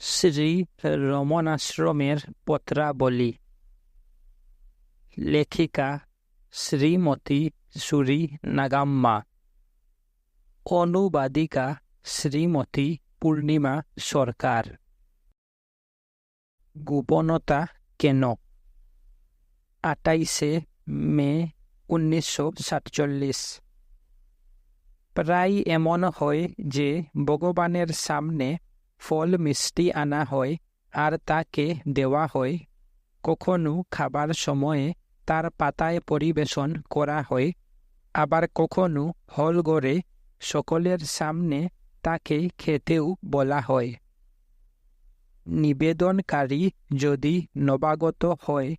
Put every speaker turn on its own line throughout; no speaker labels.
শ্রী রমণাশ্রমের পত্রাবলী। লেখিকা শ্রীমতী সুরি নাগাম্মা। অনুবাদিকা শ্রীমতী পূর্ণিমা সরকার। গোপনতা কেন? 28 মে 1947। প্রায় এমন হয় যে ভগবানের সামনে ফল মিষ্টি আনা হয় আর তাকে দেওয়া হয়। কখনো খাবার সময়ে তার পাতায় পরিবেশন করা হয়, আবার কখনো হলঘরে সকলের সামনে তাকে খেতেও বলা হয়। নিবেদনকারী যদি নবাগত হয়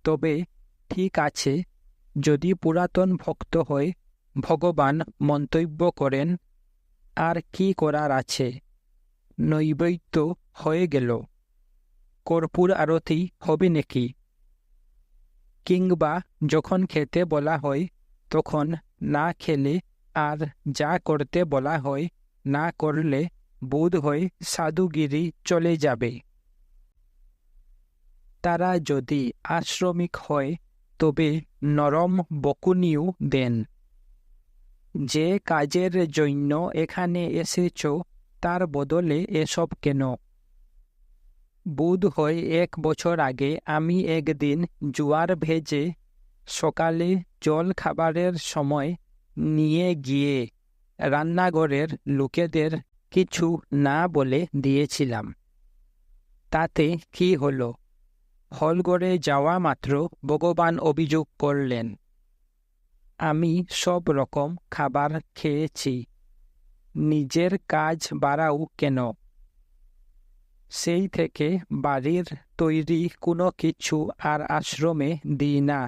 তবে ঠিক আছে, যদি পুরাতন ভক্ত হয় ভগবান মন্তব্য করেন, আর কি করার আছে, নৈবেদ্য হয়ে গেল, কর্পূর আরতি হবে নাকি? কিংবা যখন খেতে বলা হয় তখন না খেলে আর যা করতে বলা হয় না করলে বোধ হয় সাধুগিরি চলে যাবে। তারা যদি আশ্রমিক হয় তবে নরম বকুনিও দেন। যে কাজের জন্য এখানে এসেছ তার বদলে এসব কেন? বোধ হয় 1 বছর আগে আমি একদিন জোয়ার ভেজে সকালে জল খাবারের সময় নিয়ে গিয়ে রান্নাঘরের লোকেদের কিছু না বলে দিয়েছিলাম। তাতে কি হলো? হলঘরে যাওয়া মাত্র ভগবান অভিযোগ করলেন, আমি সব রকম খাবার খেয়েছি, নিজের কাজ বাড়াও কেন? সেই থেকে বাড়ির তৈরি কোনো কিছু আর আশ্রমে দিই না।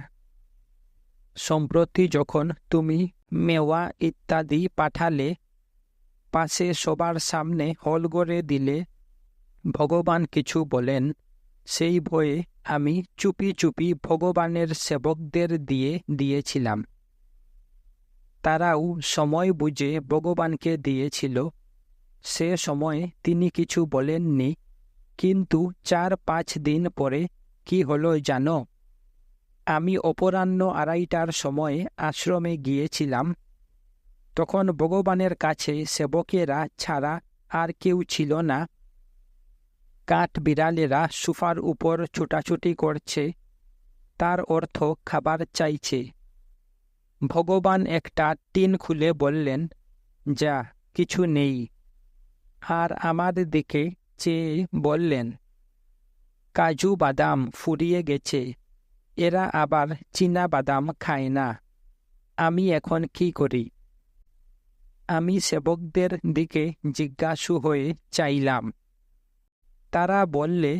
সম্প্রতি যখন তুমি মেওয়া ইত্যাদি পাঠালে, পাশে সবার সামনে হলঘরে দিলে, ভগবান কিছু বলেন, সেই ভয়ে আমি চুপি চুপি ভগবানের সেবকদের দিয়েছিলাম। তারাও সময় বুঝে ভগবানকে দিয়েছিল। সে সময় তিনি কিছু বলেননি, কিন্তু 4-5 দিন পরে কি হলো জানো? আমি অপরাহ্ন 2:30টার সময় আশ্রমে গিয়েছিলাম। তখন ভগবানের কাছে সেবকেরা ছাড়া আর কেউ ছিল না। কাঠ বিড়ালেরা সোফার উপর ছুটাছুটি করছে, তার অর্থ খাবার চাইছে। ভগবান একটা টিন খুলে বললেন, যা, কিছু নেই। আর আমার দিকে চেয়ে বললেন, কাজু বাদাম ফুরিয়ে গেছে, এরা আবার চীনা বাদাম খায় না। আমি এখন কি করি? আমি সেবকদের দিকে জিজ্ঞাসু হয়ে চাইলাম। তারা বললে,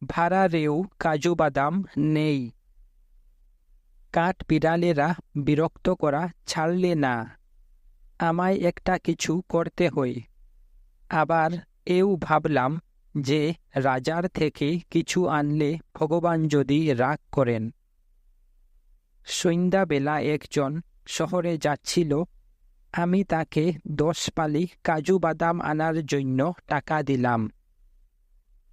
ভাড়ারেও কাজু বাদাম নেই। কাঠ বিড়ালেরা বিরক্ত করা ছাড়লে না। আমায় একটা কিছু করতে হয়। আবার এও ভাবলাম যে রাজার থেকে কিছু আনলে ভগবান যদি রাগ করেন। সন্ধ্যাবেলা একজন শহরে যাচ্ছিল, আমি তাকে 10 পালি কাজু বাদাম আনার জন্য টাকা দিলাম।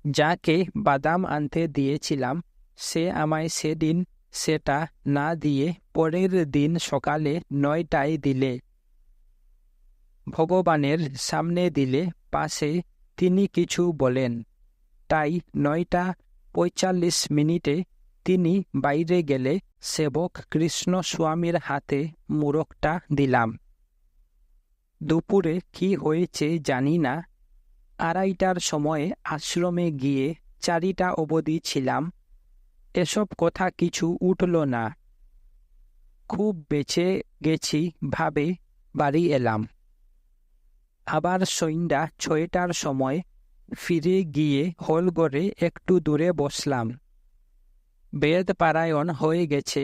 যাকে বাদাম আনতে দিয়েছিলাম সে আমায় সেদিন সেটা না দিয়ে পরের দিন সকালে 9টায় দিলে। ভগবানের সামনে দিলে পাশে তিনি কিছু বলেন, তাই 9:45 তিনি বাইরে গেলে সেবক কৃষ্ণ স্বামীর হাতে মোড়কটা দিলাম। দুপুরে কি হয়েছে জানি না, 2:30টার সময় আশ্রমে গিয়ে 4টা অবধি ছিলাম। এসব কথা কিছু উঠল না। খুব বেঁচে গেছি ভাবে বাড়ি এলাম। আবার সন্ধ্যা 6টার সময় ফিরে গিয়ে হলঘরে একটু দূরে বসলাম। বেদ পারায়ণ হয়ে গেছে।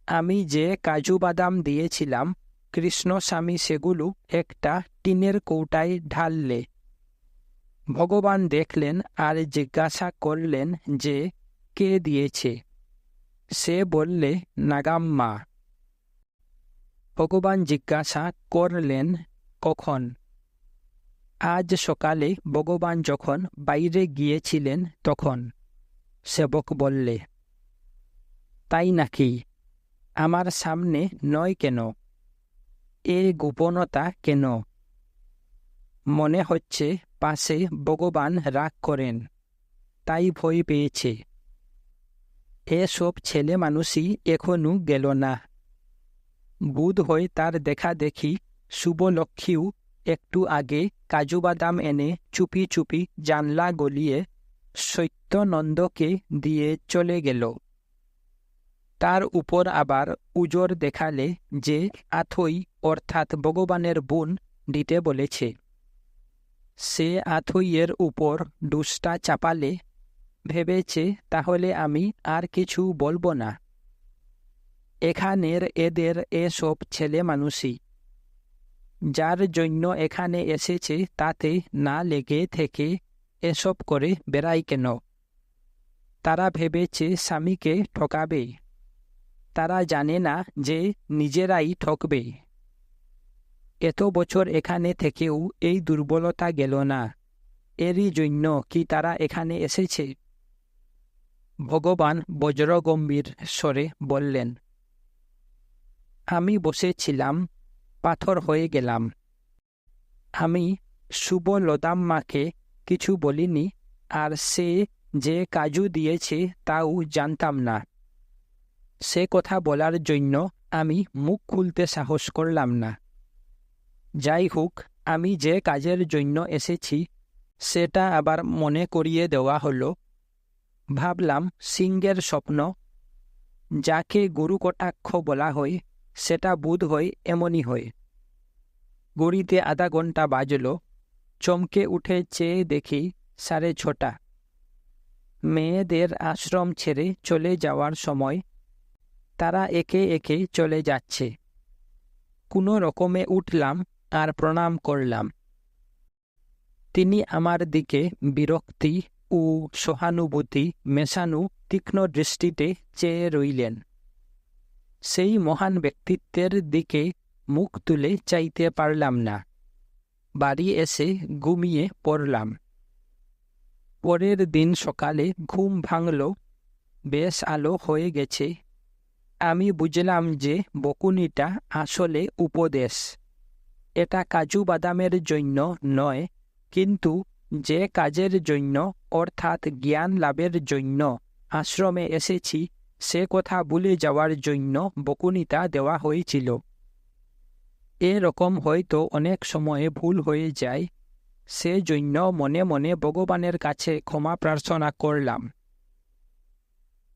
আমি যে কাজু বাদাম দিয়েছিলাম কৃষ্ণস্বামী সেগুলো একটা টিনের কৌটায় ঢাললে। ভগবান দেখলেন আর জিজ্ঞাসা করলেন যে কে দিয়েছে। সে বললে, নাগাম্মা। ভগবান জিজ্ঞাসা করলেন, কখন? আজ সকালে ভগবান যখন বাইরে গিয়েছিলেন তখন। সেবক বললে, তাই নাকি? আমার সামনে নয় কেন? এ গোপনতা কেন? মনে হচ্ছে পাশে ভগবান রাগ করেন, তাই ভয় পেয়েছে। এসব ছেলে মানুষই এখনো গেল না। বোধ হয় তার দেখা দেখি শুভলক্ষ্মীও একটু আগে কাজু বাদাম এনে চুপি চুপি জানলা গলিয়ে সত্যনন্দকে দিয়ে চলে গেল। তার উপর আবার উজর দেখালে যে আথই অর্থাৎ ভগবানের বোন দিতে বলেছে। সে আথইয়ের উপর ডুসটা চাপালে ভেবেছে তাহলে আমি আর কিছু বলবো না। এখানের এদের এসব ছেলে মানুষই যার জন্য এখানে এসেছে তাতে না লেগে থেকে এসব করে বেড়াই কেন? তারা ভেবেছে স্বামীকে ঠকাবে। তারা জানে না যে নিজেরাই ঠকবে। এত বছর এখানে থেকেও এই দুর্বলতা গেল না। এরই জন্য কি তারা এখানে এসেছে? ভগবান বজ্রগম্ভীর স্বরে বললেন, আমি বসেছিলাম, পাথর হয়ে গেলাম। আমি সুবলদাম্মাকে কিছু বলিনি, আর সে যে কাজু দিয়েছে তাও জানতাম না। সে কথা বলার জন্য আমি মুখ খুলতে সাহস করলাম না। যাই হোক, আমি যে কাজের জন্য এসেছি সেটা আবার মনে করিয়ে দেওয়া হলো। ভাবলাম সিংহের স্বপ্ন, যাকে গুরুকটাক্ষ বলা হয়, সেটা বোধ হয় এমনই হয়। ঘড়িতে আধা ঘন্টা বাজল। চমকে উঠে চেয়ে দেখি 6:30। মেয়েদের আশ্রম ছেড়ে চলে যাওয়ার সময়। তারা একে একে চলে যাচ্ছে। কোনো রকমে উঠলাম আর প্রণাম করলাম। তিনি আমার দিকে বিরক্তি ও সহানুভূতি মেশানো তীক্ষ্ণ দৃষ্টিতে চেয়ে রইলেন। সেই মহান ব্যক্তিত্বের দিকে মুখ তুলে চাইতে পারলাম না। বাড়ি এসে ঘুমিয়ে পড়লাম। পরের দিন সকালে ঘুম ভাঙল। বেশ আলো হয়ে গেছে। আমি বুঝলাম যে বকুনিটা আসলে উপদেশ। এটা কাজু বাদামের জন্য নয়, কিন্তু যে কাজের জন্য অর্থাৎ জ্ঞান লাভের জন্য আশ্রমে এসেছি সে কথা ভুলে যাওয়ার জন্য বকুনিটা দেওয়া হয়েছিল। এরকম হয়তো অনেক সময়ে ভুল হয়ে যায়, সেজন্য মনে মনে ভগবানের কাছে ক্ষমা প্রার্থনা করলাম।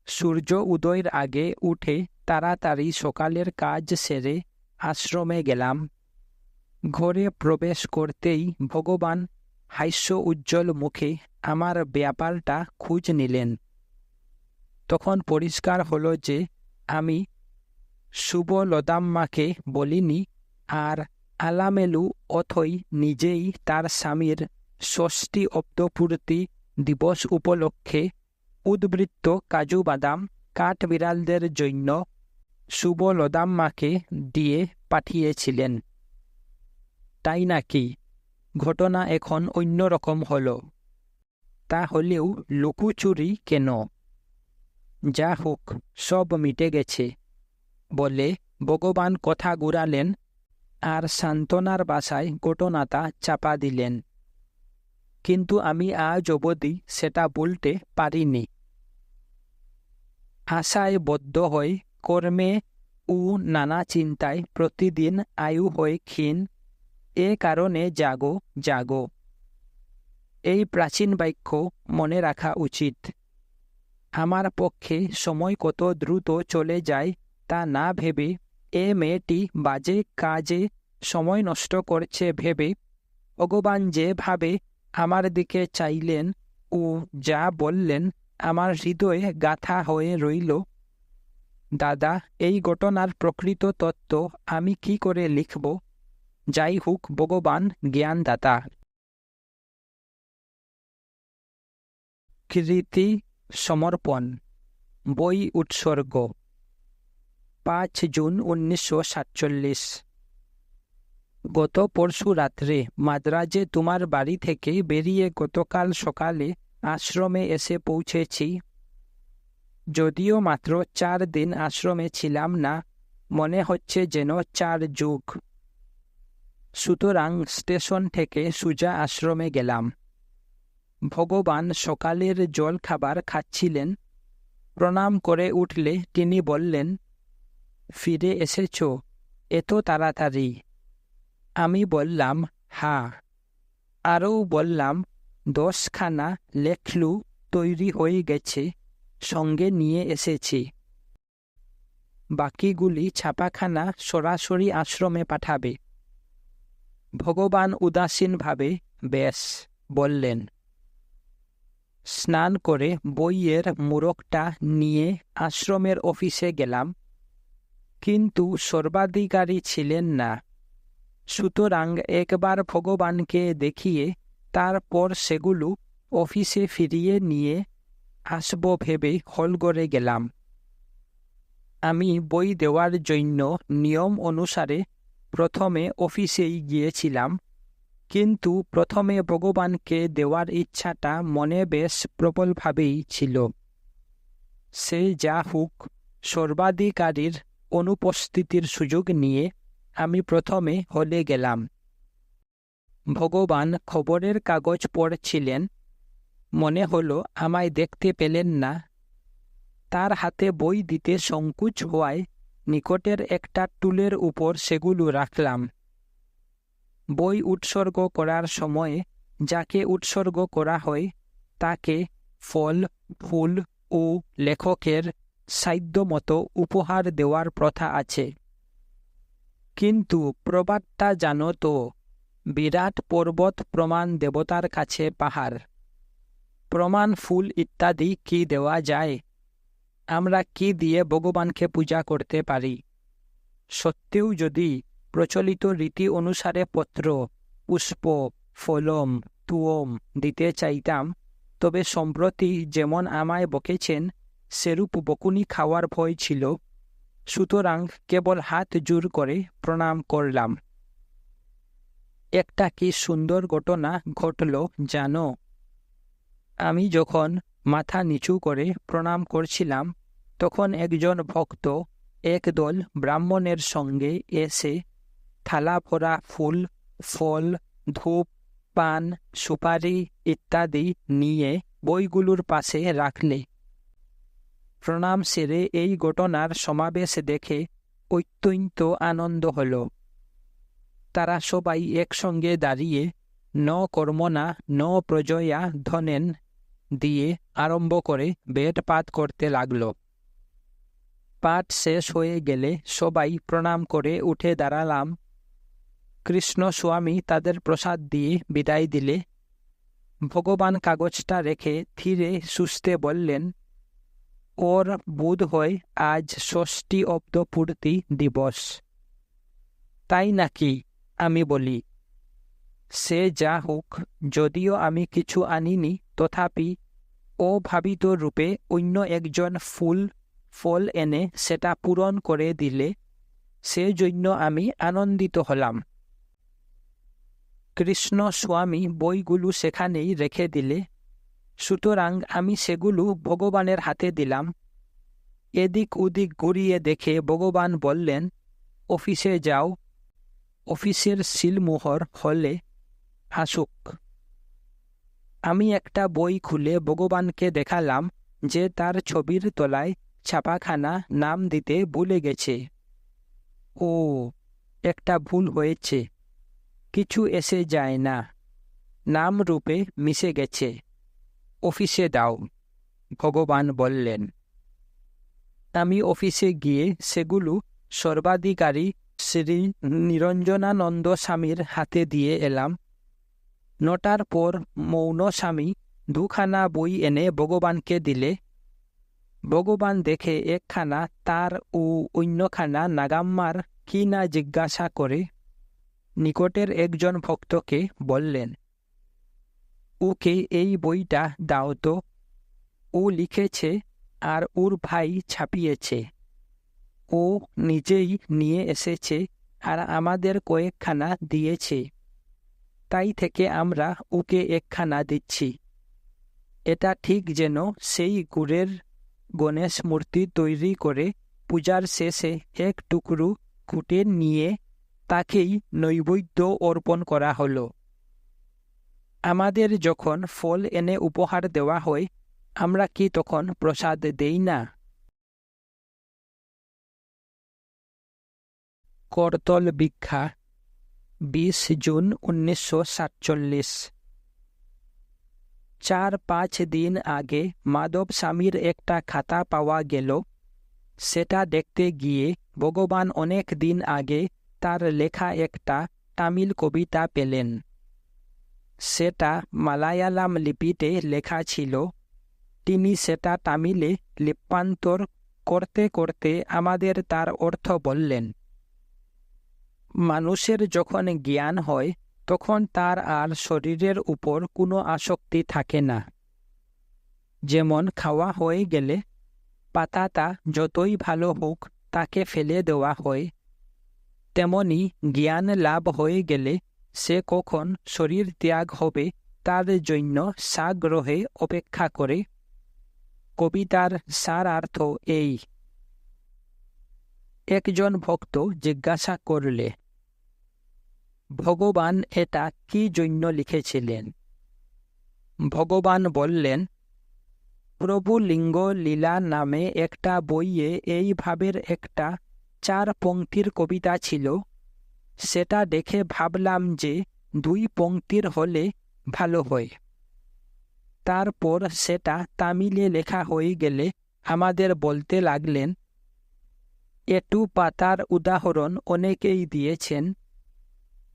সূর্য উদয়ের আগে উঠে তাড়াতাড়ি সকালের কাজ সেরে আশ্রমে গেলাম। ঘরে প্রবেশ করতেই ভগবান হাস্য উজ্জ্বল মুখে আমার ব্যাপারটা খোঁজ নিলেন। তখন পরিষ্কার হলো যে আমি সুবলদাম্মাকে বলিনি, আর আলামেলু অথই নিজেই তার স্বামীর ষষ্ঠী অব্দপূর্তি দিবস উপলক্ষে উদ্বৃত্ত কাজু বাদাম কাঠবিড়ালদের জন্য সুবলদাম্মাকে দিয়ে পাঠিয়েছিলেন। তাই নাকি? ঘটনা এখন অন্যরকম হলো। তা হলেও লুকোচুরি কেন? যা হোক, সব মিটে গেছে বলে ভগবান কথা ঘুরালেন আর সান্ত্বনার বাসায় ঘটনাটা চাপা দিলেন। কিন্তু আমি আজ অবধি সেটা বলতে পারিনি। আশায় বদ্ধ হয়ে কর্মে ও নানা চিন্তায় প্রতিদিন আয়ু হয় ক্ষীণ। এ কারণে জাগো জাগো, এই প্রাচীন বাক্য মনে রাখা উচিত। আমার পক্ষে সময় কত দ্রুত চলে যায় তা না ভেবে এ মেয়েটি বাজে কাজে সময় নষ্ট করছে ভেবে ভগবান যেভাবে আমার দিকে চাইলেন ও যা বললেন আমার হৃদয়ে গাঁথা হয়ে রইল। দাদা, এই ঘটনার প্রকৃত তত্ত্ব আমি কি করে লিখব? যাই হোক, ভগবান জ্ঞানদাতা। কৃতি সমর্পণ। বই উৎসর্গ 5 জুন 1947। গত পরশু রাত্রে মাদ্রাজে তোমার বাড়ি থেকে বেরিয়ে গতকাল সকালে আশ্রমে এসে পৌঁছেছি। যদিও মাত্র 4 দিন আশ্রমে ছিলাম না, মনে হচ্ছে যেন 4 যুগ। সুতরাং স্টেশন থেকে সোজা আশ্রমে গেলাম। ভগবান সকালের জল খাবার খাচ্ছিলেন। প্রণাম করে উঠলে তিনি বললেন, ফিরে এসেছ এত তাড়াতাড়ি? আমি বললাম, হ্যাঁ। আরও বললাম, 10খানা লেখলু তৈরি হয়ে গেছে, সঙ্গে নিয়ে এসেছি। বাকিগুলি ছাপাখানা সরাসরি আশ্রমে পাঠাবে। ভগবান উদাসীনভাবে বেশ বললেন। স্নান করে বইয়ের মোড়কটা নিয়ে আশ্রমের অফিসে গেলাম, কিন্তু সর্বাধিকারী ছিলেন না। সুতরাং একবার ভগবানকে দেখিয়ে তারপর সেগুলো অফিসে ফিরিয়ে নিয়ে আসব ভেবে হলঘরে গেলাম। আমি বই দেওয়ার জন্য নিয়ম অনুসারে প্রথমে অফিসেই গিয়েছিলাম, কিন্তু প্রথমে ভগবানকে দেওয়ার ইচ্ছাটা মনে বেশ প্রবলভাবেই ছিল। সে যা হোক, সর্বাধিকারীর অনুপস্থিতির সুযোগ নিয়ে আমি প্রথমে হলে গেলাম। ভগবান খবরের কাগজ পড়ছিলেন। মনে হলো আমায় দেখতে পেলেন না। তার হাতে বই দিতে সংকোচ হওয়ায় নিকটের একটা টুলের উপর সেগুলো রাখলাম। বই উৎসর্গ করার সময়ে যাকে উৎসর্গ করা হয় তাকে ফল, ফুল ও লেখকের সাধ্যমতো উপহার দেওয়ার প্রথা আছে। কিন্তু প্রবাদটা জানো তো, বিরাট পর্বত প্রমাণ দেবতার কাছে পাহাড়। প্রমাণ ফুল ইত্যাদি কি দেওয়া যায়? আমরা কি দিয়ে ভগবানকে পূজা করতে পারি? সত্যিও যদি প্রচলিত রীতি অনুসারে পত্র, পুষ্প, ফলম, তুয়ম দিতে চাইতাম, তবে সম্প্রতি যেমন আমায় বকেছেন সেরূপ বকুনি খাওয়ার ভয় ছিল। সুতরাং কেবল হাত জোর করে প্রণাম করলাম। একটা কি সুন্দর ঘটনা ঘটল জানো? আমি যখন মাথা নিচু করে প্রণাম করছিলাম, তখন একজন ভক্ত একদল ব্রাহ্মণের সঙ্গে এসে থালা ভরা ফুল, ফল, ধূপ, পান, সুপারি ইত্যাদি নিয়ে বইগুলোর পাশে রাখলে। প্রণাম সেরে এই ঘটনার সমাবেশ দেখে অত্যন্ত আনন্দ হল। তারা সবাই একসঙ্গে দাঁড়িয়ে ন কর্মণা ন প্রজয়া ধনেন দিয়ে আরম্ভ করে বেদ পাঠ করতে লাগল। পাঠ শেষ হয়ে গেলে সবাই প্রণাম করে উঠে দাঁড়ালাম। কৃষ্ণ স্বামী তাদের প্রসাদ দিয়ে বিদায় দিলে ভগবান কাগজটা রেখে ধীরে সুস্থে বললেন, ওর বোধ হয় আজ ষষ্ঠী অব্দ পূর্তি দিবস। তাই নাকি? আমি বলি, সে যা হোক, যদিও আমি কিছু আনিনি, তথাপি অভাবিত রূপে অন্য একজন ফল এনে সেটা পূরণ করে দিলে সেজন্য আমি আনন্দিত হলাম। কৃষ্ণ স্বামী বইগুলো সেখানেই রেখে দিলে, সুতরাং আমি সেগুলো ভগবানের হাতে দিলাম। এদিক ওদিক ঘুরিয়ে দেখে ভগবান বললেন, অফিসে যাও, অফিসের সিলমোহর হলে আসুক। আমি একটা বই খুলে ভগবানকে দেখালাম যে তার ছবির তলায় ছাপাখানা নাম দিতে ভুলে গেছে। ও, একটা ভুল হয়েছে, কিছু এসে যায় না, নাম রূপে মিশে গেছে, অফিসে দাও, ভগবান বললেন। আমি অফিসে গিয়ে সেগুলো সর্বাধিকারী শ্রী নিরঞ্জনানন্দ স্বামীর হাতে দিয়ে এলাম। 9টার পর মৌন স্বামী 2খানা বই এনে ভগবানকে দিলে। ভগবান দেখে একখানা তার ও অন্যখানা নাগাম্মার কি না জিজ্ঞাসা করে নিকটের একজন ভক্তকে বললেন, ওকে এই বইটা দাও তো, ও লিখেছে আর ওর ভাই ছাপিয়েছে। ও নিজেই নিয়ে এসেছে আর আমাদের কয়েকখানা দিয়েছে, তাই থেকে আমরা ওকে একখানা দিচ্ছি। এটা ঠিক যেন সেই গুড়ের গণেশ মূর্তি তৈরি করে পূজার শেষে এক টুকরো খুঁটে নিয়ে তাকেই নৈবেদ্য অর্পণ করা হলো। আমাদের যখন ফল এনে উপহার দেওয়া হয়, আমরা কি তখন প্রসাদ দেই না? করতল ভিক্ষা, 20 জুন 1947। 4-5 দিন আগে মাধব স্বামীর একটা খাতা পাওয়া গেল। সেটা দেখতে গিয়ে ভগবান অনেক দিন আগে তার লেখা একটা তামিল কবিতা পেলেন। সেটা মালায়ালাম লিপিতে লেখা ছিল। তিনি সেটা তামিলে লিপ্যান্তর করতে করতে আমাদের তার অর্থ বললেন। মানুষের যখন জ্ঞান হয়, তখন তার আর শরীরের উপর কোনো আসক্তি থাকে না। যেমন খাওয়া হয়ে গেলে পাতাটা যতই ভালো হোক তাকে ফেলে দেওয়া হয়, তেমনি জ্ঞান লাভ হয়ে গেলে সে কখন শরীর ত্যাগ হবে তার জন্য সাগ্রহে অপেক্ষা করে। কবিতার সারার্থ এই। একজন ভক্ত জিজ্ঞাসা করলে, ভগবান এটা কি জন্য লিখেছিলেন? ভগবান বললেন, প্রভু লিঙ্গ লীলা নামে একটা বইয়ে এই ভাবের একটা 4 পংক্তির কবিতা ছিল। সেটা দেখে ভাবলাম যে 2 পংক্তির হলে ভালো হয়। তারপর সেটা তামিলে লেখা হয়ে গেলে আমাদের বলতে লাগলেন, এটু পাতার উদাহরণ অনেকেই দিয়েছেন।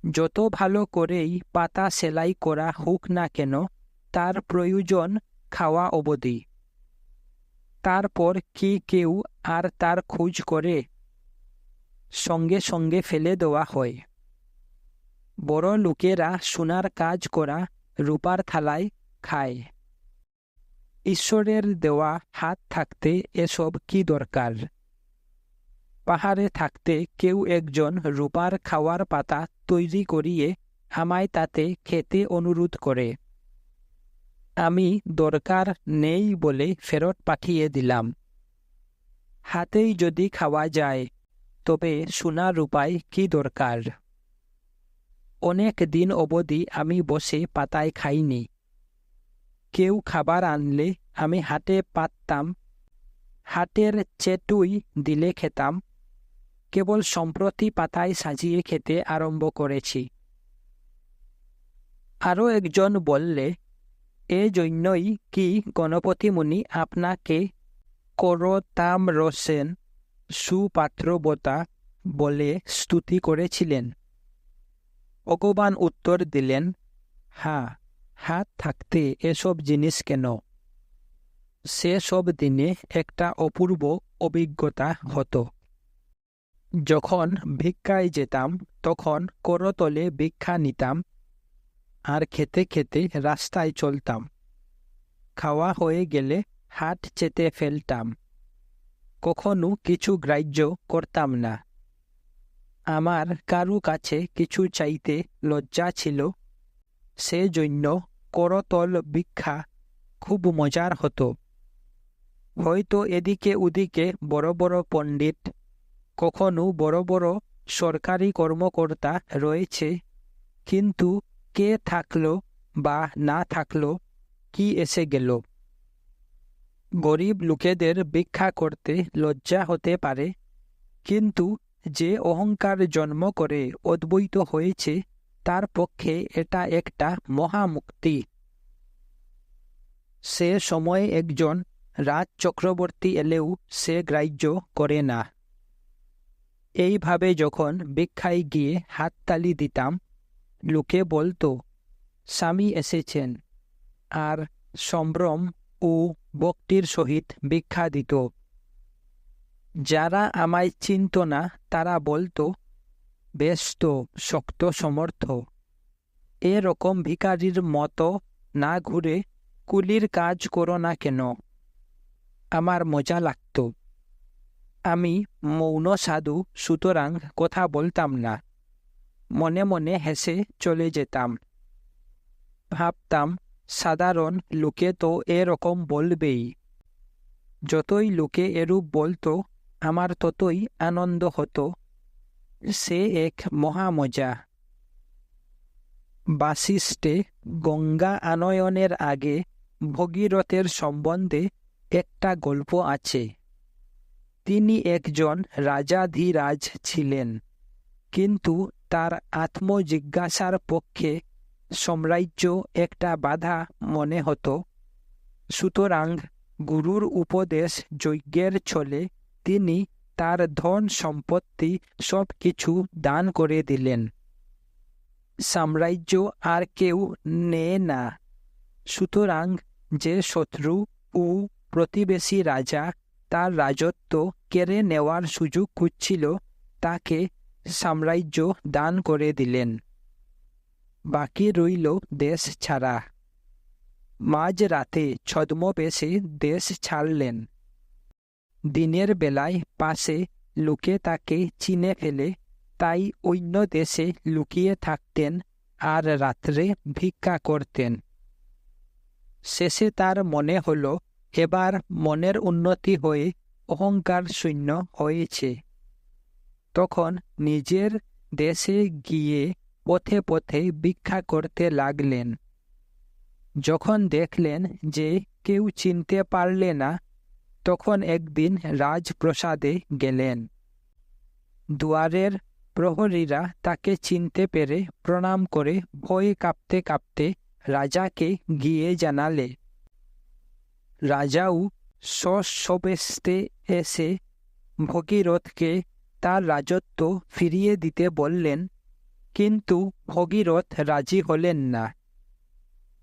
যত ভালো করেই পাতা সেলাই করা হোক না কেন, তার প্রয়োজন খাওয়া অবধি। তারপর কি কেউ আর তার খোঁজ করে? সঙ্গে সঙ্গে ফেলে দেওয়া হয়। বড় লোকেরা সোনার কাজ করা রূপার থালায় খায়। ঈশ্বরের দেওয়া হাত থাকতে এসব কি দরকার? পাহাড়ে থাকতে কেউ একজন রূপার খাওয়ার পাতা তৈরি করিয়ে আমায় তাতে খেতে অনুরোধ করে। আমি দরকার নেই বলে ফেরত পাঠিয়ে দিলাম। হাতেই যদি খাওয়া যায়, তবে সোনা রূপায় কি দরকার? অনেক দিন অবধি আমি বসে পাতায় খাইনি। কেউ খাবার আনলে আমি হাতে পাততাম, হাটের চেটুই দিলে খেতাম। কেবল সম্প্রতি পাতায় সাজিয়ে খেতে আরম্ভ করেছি। আরও একজন বললে, এ জন্যই কি গণপতি মুনি আপনাকে করতামরসেন সুপাত্রবতা বলে স্তুতি করেছিলেন? ভগবান উত্তর দিলেন, হ্যাঁ, হাত থাকতে এসব জিনিস কেন? সে সব দিনে একটা অপূর্ব অভিজ্ঞতা হতো। যখন ভিক্ষায় যেতাম তখন করতলে ভিক্ষা নিতাম, আর খেতে খেতে রাস্তায় চলতাম। খাওয়া হয়ে গেলে হাত চেটে ফেলতাম। কখনো কিছু গ্রাহ্য করতাম না। আমার কারু কাছে কিছু চাইতে লজ্জা ছিল, সেজন্য করতল ভিক্ষা খুব মজার হতো। হয়তো এদিকে ওদিকে বড় বড় পণ্ডিত, কখনো বড় বড় সরকারি কর্মকর্তা রয়েছে, কিন্তু কে থাকলো বা না থাকলো, কি এসে গেল? গরিব লোকেদের ভিক্ষা করতে লজ্জা হতে পারে, কিন্তু যে অহংকার জন্ম করে অদ্বৈত হয়েছে, তার পক্ষে এটা একটা মহামুক্তি। সে সময়ে একজন রাজ চক্রবর্তী এলেও সে গ্রাহ্য করে না। এইভাবে যখন ভিক্ষায় গিয়ে হাততালি দিতাম, লোকে বলতো, স্বামী এসেছেন, আর সম্ভ্রম ও ভক্তির সহিত ভিক্ষা দিত। যারা আমায় চিনত না তারা বলতো, বেশ তো শক্ত সমর্থ, এরকম ভিখারির মতো না ঘুরে কুলির কাজ করো না কেন? আমার মজা লাগতো। আমি মৌন সাধু, সুতরাং কথা বলতাম না। মনে মনে হেসে চলে যেতাম। ভাবতাম, সাধারণ লোকে তো এরকম বলবেই। যতই লোকে এরূপ বলতো, আমার ততই আনন্দ হতো। সে এক মহামজা। বাশিষ্ঠে গঙ্গা আনয়নের আগে ভগীরথের সম্বন্ধে একটা গল্প আছে। তিনি একজন রাজাধিরাজ ছিলেন, কিন্তু তার আত্মজিজ্ঞাসার পক্ষে সাম্রাজ্য একটা বাধা মনে হতো। সুতরাং গুরুর উপদেশ যজ্ঞের ছলে তিনি তার ধন সম্পত্তি সব কিছু দান করে দিলেন। সাম্রাজ্য আর কেউ নেয় না। সুতরাং যে শত্রু ও প্রতিবেশী রাজা তার রাজত্ব কেড়ে নেওয়ার সুযোগ খুঁজছিল, তাকে সাম্রাজ্য দান করে দিলেন। বাকি রইল দেশ ছাড়া। মাঝ রাতে ছদ্মবেশে দেশ ছাড়লেন। দিনের বেলায় পাশে লোকে তাকে চিনে ফেলে, তাই অন্য দেশে লুকিয়ে থাকতেন আর রাত্রে ভিক্ষা করতেন। শেষে তার মনে হলো, এবার মনের উন্নতি হয়ে অহংকার শূন্য হয়েছে। তখন নিজের দেশে গিয়ে পথে পথে ভিক্ষা করতে লাগলেন। যখন দেখলেন যে কেউ চিনতে পারলে না, তখন একদিন রাজপ্রাসাদে গেলেন। দুয়ারের প্রহরীরা তাকে চিনতে পেরে প্রণাম করে ভয়ে কাঁপতে কাঁপতে রাজাকে গিয়ে জানালে। রাজাও সশস্ত্রে এসে ভগীরথকে তার রাজত্ব ফিরিয়ে দিতে বললেন, কিন্তু ভগীরথ রাজি হলেন না।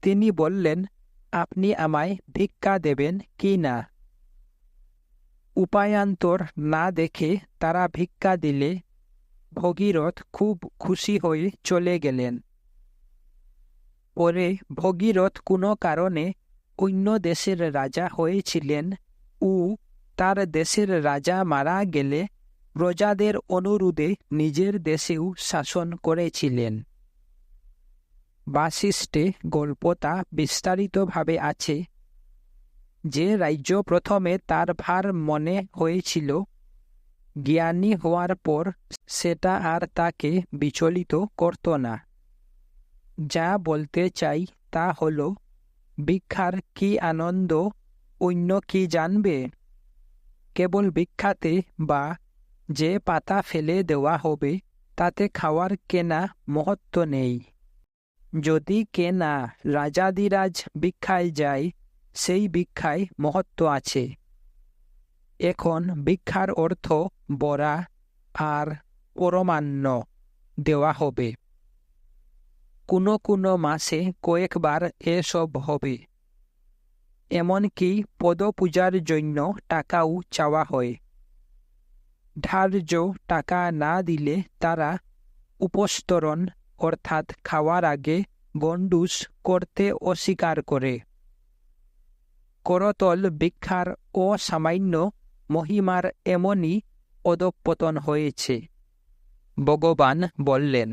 তিনি বললেন, আপনি আমায় ভিক্ষা দেবেন কি না? উপায়ান্তর না দেখে তারা ভিক্ষা দিলে ভগীরথ খুব খুশি হয়ে চলে গেলেন। পরে ভগীরথ কোনো কারণে অন্য দেশের রাজা হয়েছিলেন ও তার দেশের রাজা মারা গেলে প্রজাদের অনুরোধে নিজের দেশেও শাসন করেছিলেন। বাশিষ্ঠে গল্পটা বিস্তারিতভাবে আছে। যে রাজ্য প্রথমে তার ভার মনে হয়েছিল, জ্ঞানী হওয়ার পর সেটা আর তাকে বিচলিত করত না। যা বলতে চাই তা হল, ভিক্ষার কি আনন্দ অন্য কি জানবে? কেবল ভিক্ষাতে বা যে পাতা ফেলে দেওয়া হবে তাতে খাওয়ার কেনা মহত্ব নেই। যদি কেনা রাজাদিরাজ ভিক্ষায় যায়, সেই ভিক্ষায় মহত্ব আছে। এখন ভিক্ষার অর্থ বরা আর পরমান্ন দেওয়া হবে। কোনো কোনো মাসে কয়েকবার এসব হবে। এমনকি পদপূজার জন্য টাকাও চাওয়া হয়। ধার্য টাকা না দিলে তারা উপস্তরণ অর্থাৎ খাওয়ার আগে গণ্ডূষ করতে অস্বীকার করে। করতল ভিক্ষার অসামান্য মহিমার এমনই অধঃপতন হয়েছে। ভগবান বললেন,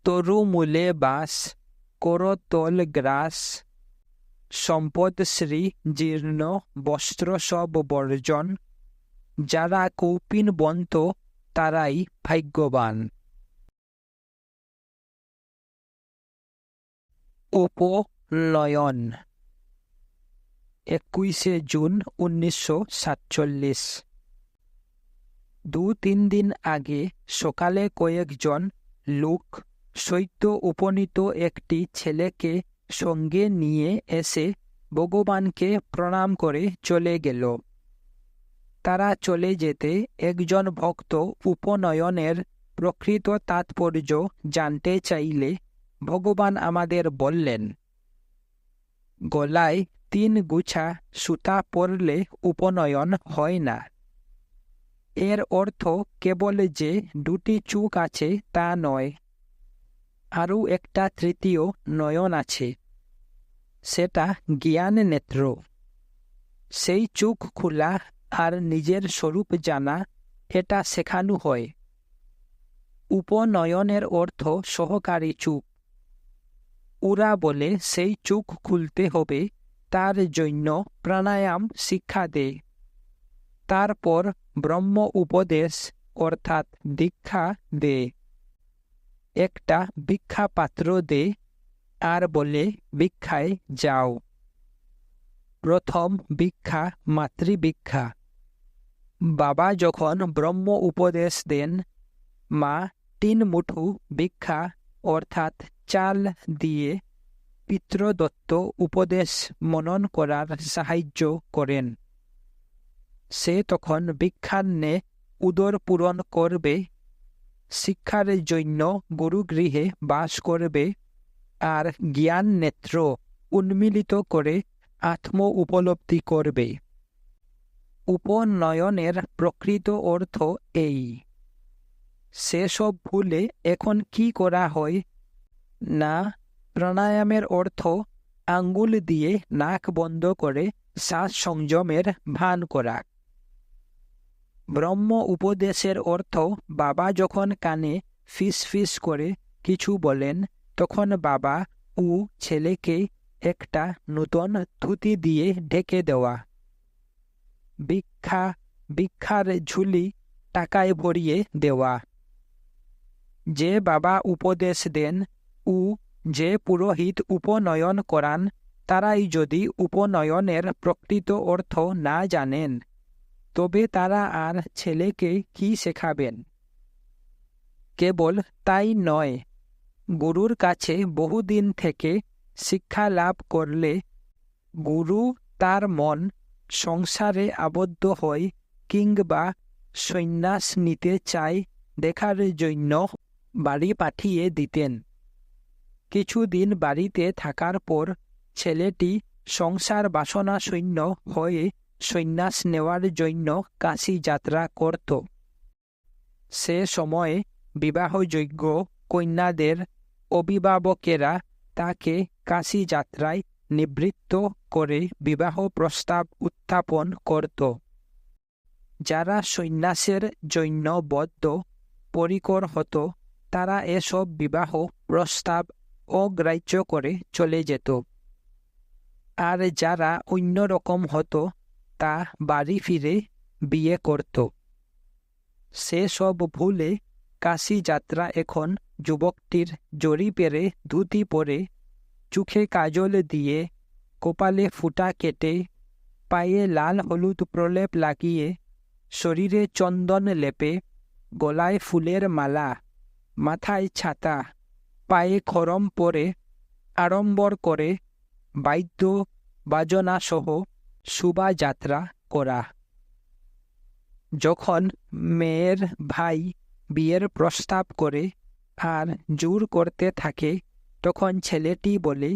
তরুমূলে বাস, করতল গ্রাস, সম্পদশ্রী জীর্ণ, বস্ত্র সব বর্জন, যারা কৌপীনবন্ত তারাই ভাগ্যবান। উপলয়ন 21শে জুন 1947। 2-3 দিন আগে সকালে কয়েকজন লোক সদ্য উপনীত একটি ছেলেকে সঙ্গে নিয়ে এসে ভগবানকে প্রণাম করে চলে গেল। তারা চলে যেতে একজন ভক্ত উপনয়নের প্রকৃত তাৎপর্য জানতে চাইলে ভগবান আমাদের বললেন, গলায় 3 গুছা সুতা পরলে উপনয়ন হয় না। এর অর্থ কেবল যে 2টি চোখ আছে তা নয়, আরও একটা তৃতীয় নয়ন আছে, সেটা জ্ঞান নেত্র। সেই চোখ খোলা আর নিজের স্বরূপ জানা, এটা শেখানো হয়। উপনয়নের অর্থ সহকারী চুপ। ওরা বলে সেই চোখ খুলতে হবে, তার জন্য প্রাণায়াম শিক্ষা দেয়। তারপর ব্রহ্ম উপদেশ অর্থাৎ দীক্ষা দেয়। একটা ভিক্ষা পাত্র দেয় আর বলে ভিক্ষায় যাও। প্রথম ভিক্ষা মাতৃভিক্ষা। বাবা যখন ব্রহ্ম উপদেশ দেন, মা 3 মুঠো ভিক্ষা অর্থাৎ চাল দিয়ে পিতৃদত্ত উপদেশ মনন করার সাহায্য করেন। সে তখন ভিক্ষান্নে উদর পূরণ করবে, শিক্ষার জন্য গুরুগৃহে বাস করবে আর জ্ঞান নেত্র উন্মিলিত করে আত্ম উপলব্ধি করবে। উপনয়নের প্রকৃত অর্থ এই। সেসব ভুলে এখন কি করা হয় না, প্রাণায়ামের অর্থ আঙ্গুল দিয়ে নাক বন্ধ করে শ্বাস সংযমের ভান করা। ব্রহ্ম উপদেশের অর্থ বাবা যখন কানে ফিস ফিস করে কিছু বলেন, তখন বাবা ও ছেলেকে একটা নূতন ধুতি দিয়ে ঢেকে দেওয়া। ভিক্ষার ঝুলি টাকায় ভরিয়ে দেওয়া। যে বাবা উপদেশ দেন ও যে পুরোহিত উপনয়ন করান, তারাই যদি উপনয়নের প্রকৃত অর্থ না জানেন, তবে তারা আর ছেলেকে কি শেখাবেন? কেবল তাই নয়, গুরুর কাছে বহুদিন থেকে শিক্ষা লাভ করলে গুরু তার মন সংসারে আবদ্ধ হয় কিংবা সন্ন্যাস নিতে চায় দেখার জন্য বাড়ি পাঠিয়ে দিতেন। কিছুদিন বাড়িতে থাকার পর ছেলেটি সংসার বাসনা শূন্য হয়ে সন্ন্যাস নেওয়ার জন্য কাশী যাত্রা করত। সে সময়ে বিবাহযোগ্য কন্যাদের অভিভাবকেরা তাকে কাশী যাত্রায় নিবৃত্ত করে বিবাহ প্রস্তাব উত্থাপন করত। যারা সন্ন্যাসের জন্য বদ্ধ পরিকর হতো, তারা এসব বিবাহ প্রস্তাব অগ্রাহ্য করে চলে যেত। আর যারা অন্যরকম হতো, তা বাড়ি ফিরে বিয়ে করত। সেসব ভুলে কাশী যাত্রা এখন যুবকটির জড়ি পেরে ধুতি পরে, চোখে কাজল দিয়ে, কপালে ফুটা কেটে, পায়ে লাল হলুদ প্রলেপ লাগিয়ে, শরীরে চন্দন লেপে, গলায় ফুলের মালা, মাথায় ছাতা, পায়ে খড়ম পরে আড়ম্বর করে বাদ্য বাজনাসহ শোভাযাত্রা করা। যখন মেয়ের ভাই বিয়ের প্রস্তাব করে আর জোর করতে থাকে, তখন ছেলেটি বলে,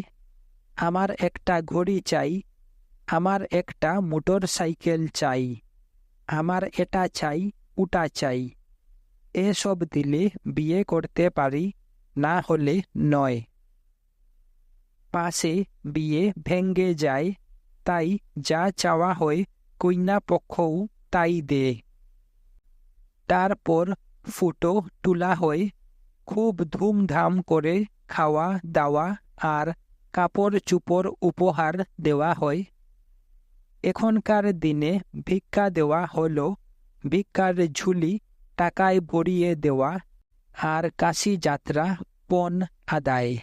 আমার একটা ঘড়ি চাই, আমার একটা মোটর সাইকেল চাই, আমার এটা চাই, ওটা চাই। এসব দিলে বিয়ে করতে পারি, না হলে নয়। পাশে বিয়ে ভেঙ্গে যায়, তাই যা চাওয়া হয় কন্যা পক্ষও তাই দেয়। তারপর ফুটো তোলা হয়, খুব ধুমধাম করে খাওয়া দাওয়া আর কাপড় চোপড় উপহার দেওয়া হয়। এখনকার দিনে ভিক্ষা দেওয়া হলো ভিক্ষার ঝুলি টাকায় ভরিয়ে দেওয়া আর কাশী যাত্রা পণ আদায়।